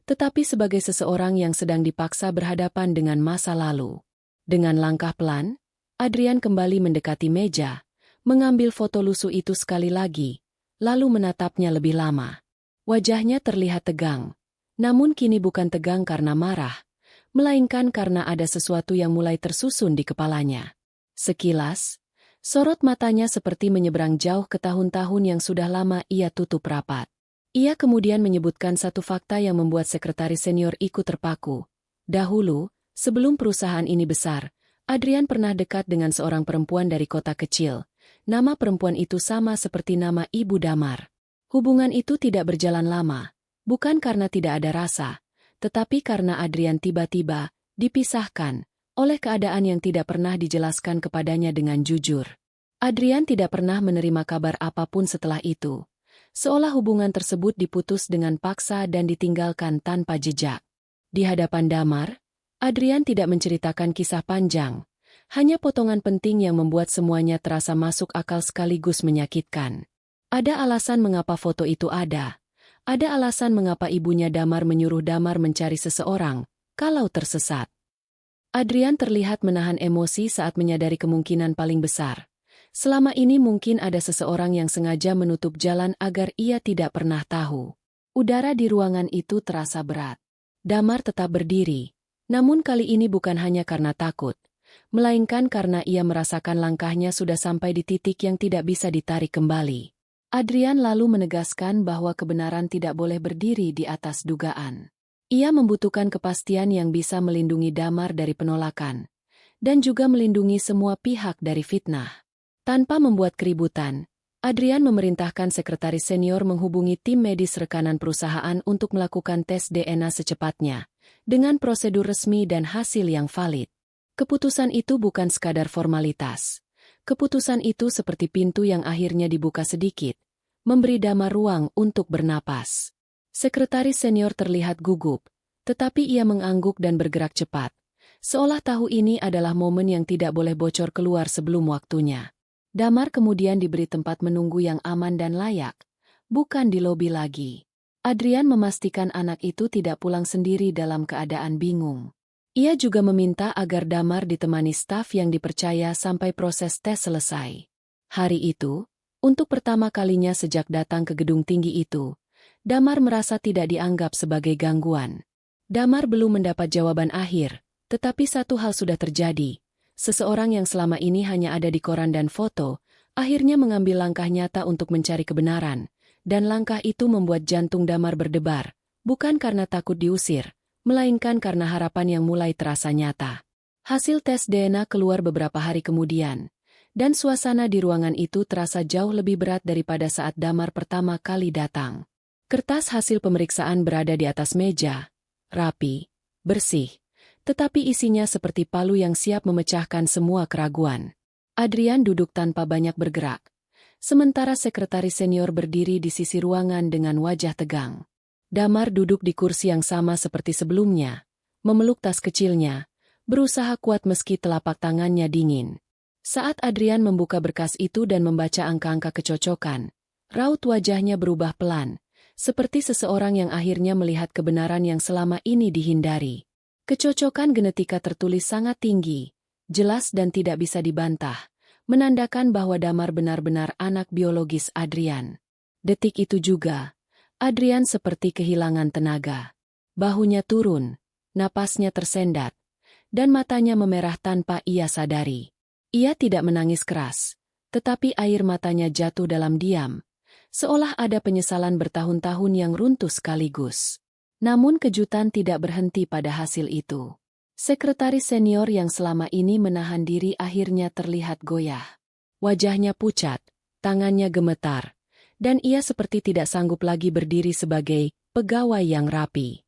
tetapi sebagai seseorang yang sedang dipaksa berhadapan dengan masa lalu. Dengan langkah pelan, Adrian kembali mendekati meja, mengambil foto lusuh itu sekali lagi, lalu menatapnya lebih lama. Wajahnya terlihat tegang, namun kini bukan tegang karena marah, melainkan karena ada sesuatu yang mulai tersusun di kepalanya. Sekilas, sorot matanya seperti menyeberang jauh ke tahun-tahun yang sudah lama ia tutup rapat. Ia kemudian menyebutkan satu fakta yang membuat sekretaris senior ikut terpaku. Dahulu, sebelum perusahaan ini besar, Adrian pernah dekat dengan seorang perempuan dari kota kecil. Nama perempuan itu sama seperti nama Ibu Damar. Hubungan itu tidak berjalan lama, bukan karena tidak ada rasa, tetapi karena Adrian tiba-tiba dipisahkan oleh keadaan yang tidak pernah dijelaskan kepadanya dengan jujur. Adrian tidak pernah menerima kabar apapun setelah itu, seolah hubungan tersebut diputus dengan paksa dan ditinggalkan tanpa jejak. Di hadapan Damar, Adrian tidak menceritakan kisah panjang, hanya potongan penting yang membuat semuanya terasa masuk akal sekaligus menyakitkan. Ada alasan mengapa foto itu ada. Ada alasan mengapa ibunya Damar menyuruh Damar mencari seseorang, kalau tersesat. Adrian terlihat menahan emosi saat menyadari kemungkinan paling besar. Selama ini mungkin ada seseorang yang sengaja menutup jalan agar ia tidak pernah tahu. Udara di ruangan itu terasa berat. Damar tetap berdiri, namun kali ini bukan hanya karena takut, melainkan karena ia merasakan langkahnya sudah sampai di titik yang tidak bisa ditarik kembali. Adrian lalu menegaskan bahwa kebenaran tidak boleh berdiri di atas dugaan. Ia membutuhkan kepastian yang bisa melindungi Damar dari penolakan, dan juga melindungi semua pihak dari fitnah. Tanpa membuat keributan, Adrian memerintahkan sekretaris senior menghubungi tim medis rekanan perusahaan untuk melakukan tes DNA secepatnya, dengan prosedur resmi dan hasil yang valid. Keputusan itu bukan sekadar formalitas. Keputusan itu seperti pintu yang akhirnya dibuka sedikit, memberi Damar ruang untuk bernapas. Sekretaris senior terlihat gugup, tetapi ia mengangguk dan bergerak cepat, seolah tahu ini adalah momen yang tidak boleh bocor keluar sebelum waktunya. Damar kemudian diberi tempat menunggu yang aman dan layak, bukan di lobi lagi. Adrian memastikan anak itu tidak pulang sendiri dalam keadaan bingung. Ia juga meminta agar Damar ditemani staf yang dipercaya sampai proses tes selesai. Hari itu, untuk pertama kalinya sejak datang ke gedung tinggi itu, Damar merasa tidak dianggap sebagai gangguan. Damar belum mendapat jawaban akhir, tetapi satu hal sudah terjadi. Seseorang yang selama ini hanya ada di koran dan foto, akhirnya mengambil langkah nyata untuk mencari kebenaran, dan langkah itu membuat jantung Damar berdebar, bukan karena takut diusir, melainkan karena harapan yang mulai terasa nyata. Hasil tes DNA keluar beberapa hari kemudian, dan suasana di ruangan itu terasa jauh lebih berat daripada saat Damar pertama kali datang. Kertas hasil pemeriksaan berada di atas meja, rapi, bersih, tetapi isinya seperti palu yang siap memecahkan semua keraguan. Adrian duduk tanpa banyak bergerak, sementara sekretaris senior berdiri di sisi ruangan dengan wajah tegang. Damar duduk di kursi yang sama seperti sebelumnya, memeluk tas kecilnya, berusaha kuat meski telapak tangannya dingin. Saat Adrian membuka berkas itu dan membaca angka-angka kecocokan, raut wajahnya berubah pelan, seperti seseorang yang akhirnya melihat kebenaran yang selama ini dihindari. Kecocokan genetika tertulis sangat tinggi, jelas dan tidak bisa dibantah, menandakan bahwa Damar benar-benar anak biologis Adrian. Detik itu juga, Adrian seperti kehilangan tenaga. Bahunya turun, napasnya tersendat, dan matanya memerah tanpa ia sadari. Ia tidak menangis keras, tetapi air matanya jatuh dalam diam, seolah ada penyesalan bertahun-tahun yang runtuh sekaligus. Namun kejutan tidak berhenti pada hasil itu. Sekretaris senior yang selama ini menahan diri akhirnya terlihat goyah. Wajahnya pucat, tangannya gemetar, dan ia seperti tidak sanggup lagi berdiri sebagai pegawai yang rapi.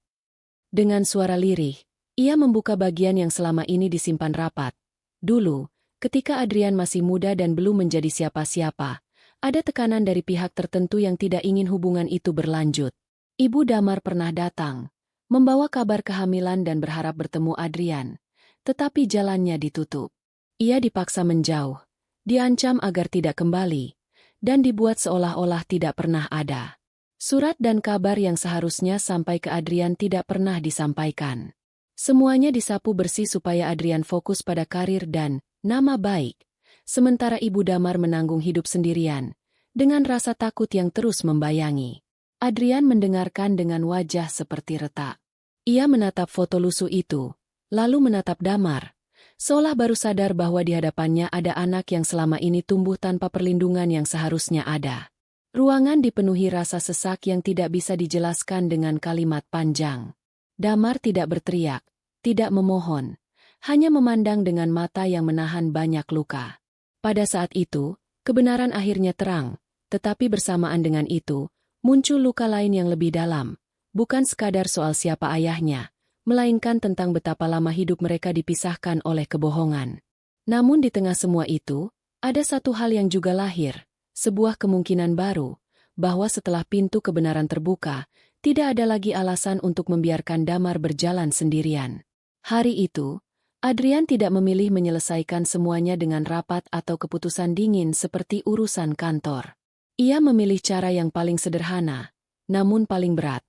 Dengan suara lirih, ia membuka bagian yang selama ini disimpan rapat. Dulu, ketika Adrian masih muda dan belum menjadi siapa-siapa, ada tekanan dari pihak tertentu yang tidak ingin hubungan itu berlanjut. Ibu Damar pernah datang, membawa kabar kehamilan dan berharap bertemu Adrian, tetapi jalannya ditutup. Ia dipaksa menjauh, diancam agar tidak kembali, dan dibuat seolah-olah tidak pernah ada. Surat dan kabar yang seharusnya sampai ke Adrian tidak pernah disampaikan. Semuanya disapu bersih supaya Adrian fokus pada karir dan nama baik, sementara Ibu Damar menanggung hidup sendirian, dengan rasa takut yang terus membayangi. Adrian mendengarkan dengan wajah seperti retak. Ia menatap foto lusuh itu, lalu menatap Damar, seolah baru sadar bahwa di hadapannya ada anak yang selama ini tumbuh tanpa perlindungan yang seharusnya ada. Ruangan dipenuhi rasa sesak yang tidak bisa dijelaskan dengan kalimat panjang. Damar tidak berteriak, tidak memohon, hanya memandang dengan mata yang menahan banyak luka. Pada saat itu, kebenaran akhirnya terang, tetapi bersamaan dengan itu, muncul luka lain yang lebih dalam, bukan sekadar soal siapa ayahnya, melainkan tentang betapa lama hidup mereka dipisahkan oleh kebohongan. Namun di tengah semua itu, ada satu hal yang juga lahir, sebuah kemungkinan baru, bahwa setelah pintu kebenaran terbuka, tidak ada lagi alasan untuk membiarkan Damar berjalan sendirian. Hari itu, Adrian tidak memilih menyelesaikan semuanya dengan rapat atau keputusan dingin seperti urusan kantor. Ia memilih cara yang paling sederhana, namun paling berat,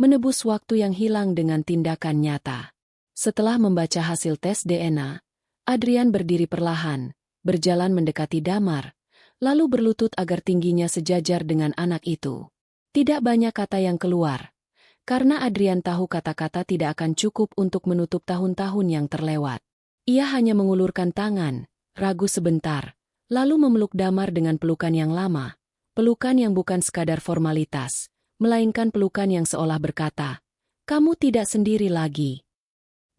menebus waktu yang hilang dengan tindakan nyata. Setelah membaca hasil tes DNA, Adrian berdiri perlahan, berjalan mendekati Damar, lalu berlutut agar tingginya sejajar dengan anak itu. Tidak banyak kata yang keluar, karena Adrian tahu kata-kata tidak akan cukup untuk menutup tahun-tahun yang terlewat. Ia hanya mengulurkan tangan, ragu sebentar, lalu memeluk Damar dengan pelukan yang lama, pelukan yang bukan sekadar formalitas, melainkan pelukan yang seolah berkata, "Kamu tidak sendiri lagi."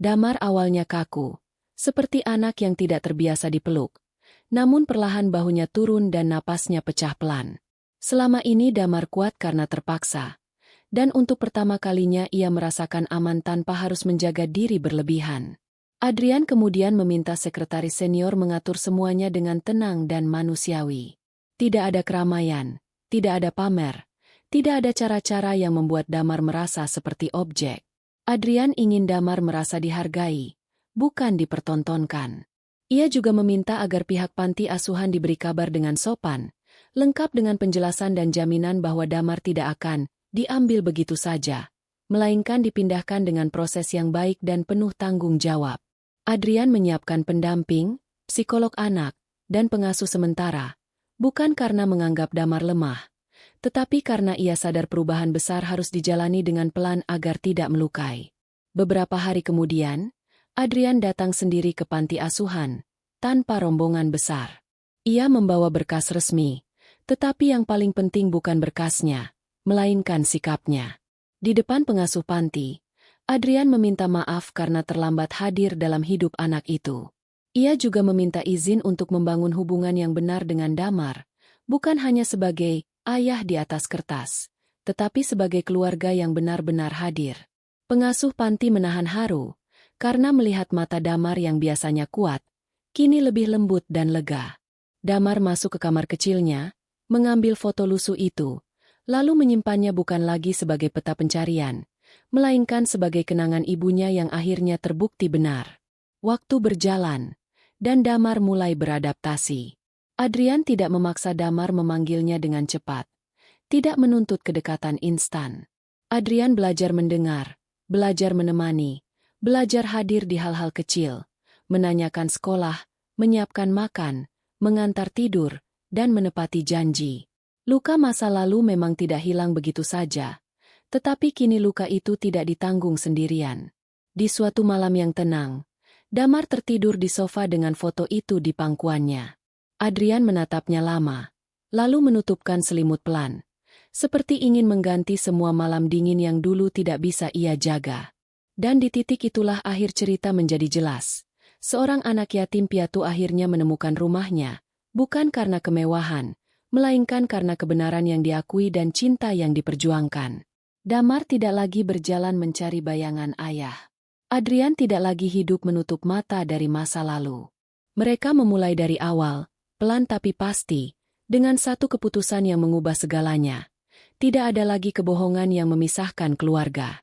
Damar awalnya kaku, seperti anak yang tidak terbiasa dipeluk. Namun perlahan bahunya turun dan napasnya pecah pelan. Selama ini Damar kuat karena terpaksa. Dan untuk pertama kalinya ia merasakan aman tanpa harus menjaga diri berlebihan. Adrian kemudian meminta sekretaris senior mengatur semuanya dengan tenang dan manusiawi. Tidak ada keramaian, tidak ada pamer, tidak ada cara-cara yang membuat Damar merasa seperti objek. Adrian ingin Damar merasa dihargai, bukan dipertontonkan. Ia juga meminta agar pihak panti asuhan diberi kabar dengan sopan, lengkap dengan penjelasan dan jaminan bahwa Damar tidak akan diambil begitu saja, melainkan dipindahkan dengan proses yang baik dan penuh tanggung jawab. Adrian menyiapkan pendamping, psikolog anak, dan pengasuh sementara, bukan karena menganggap Damar lemah, tetapi karena ia sadar perubahan besar harus dijalani dengan pelan agar tidak melukai. Beberapa hari kemudian, Adrian datang sendiri ke panti asuhan, tanpa rombongan besar. Ia membawa berkas resmi, tetapi yang paling penting bukan berkasnya, melainkan sikapnya. Di depan pengasuh panti, Adrian meminta maaf karena terlambat hadir dalam hidup anak itu. Ia juga meminta izin untuk membangun hubungan yang benar dengan Damar, bukan hanya sebagai ayah di atas kertas, tetapi sebagai keluarga yang benar-benar hadir. Pengasuh panti menahan haru, karena melihat mata Damar yang biasanya kuat, kini lebih lembut dan lega. Damar masuk ke kamar kecilnya, mengambil foto lusuh itu, lalu menyimpannya bukan lagi sebagai peta pencarian, melainkan sebagai kenangan ibunya yang akhirnya terbukti benar. Waktu berjalan, dan Damar mulai beradaptasi. Adrian tidak memaksa Damar memanggilnya dengan cepat, tidak menuntut kedekatan instan. Adrian belajar mendengar, belajar menemani, belajar hadir di hal-hal kecil, menanyakan sekolah, menyiapkan makan, mengantar tidur, dan menepati janji. Luka masa lalu memang tidak hilang begitu saja, tetapi kini luka itu tidak ditanggung sendirian. Di suatu malam yang tenang, Damar tertidur di sofa dengan foto itu di pangkuannya. Adrian menatapnya lama, lalu menutupkan selimut pelan, seperti ingin mengganti semua malam dingin yang dulu tidak bisa ia jaga. Dan di titik itulah akhir cerita menjadi jelas. Seorang anak yatim piatu akhirnya menemukan rumahnya, bukan karena kemewahan, melainkan karena kebenaran yang diakui dan cinta yang diperjuangkan. Damar tidak lagi berjalan mencari bayangan ayah. Adrian tidak lagi hidup menutup mata dari masa lalu. Mereka memulai dari awal, pelan tapi pasti, dengan satu keputusan yang mengubah segalanya. Tidak ada lagi kebohongan yang memisahkan keluarga.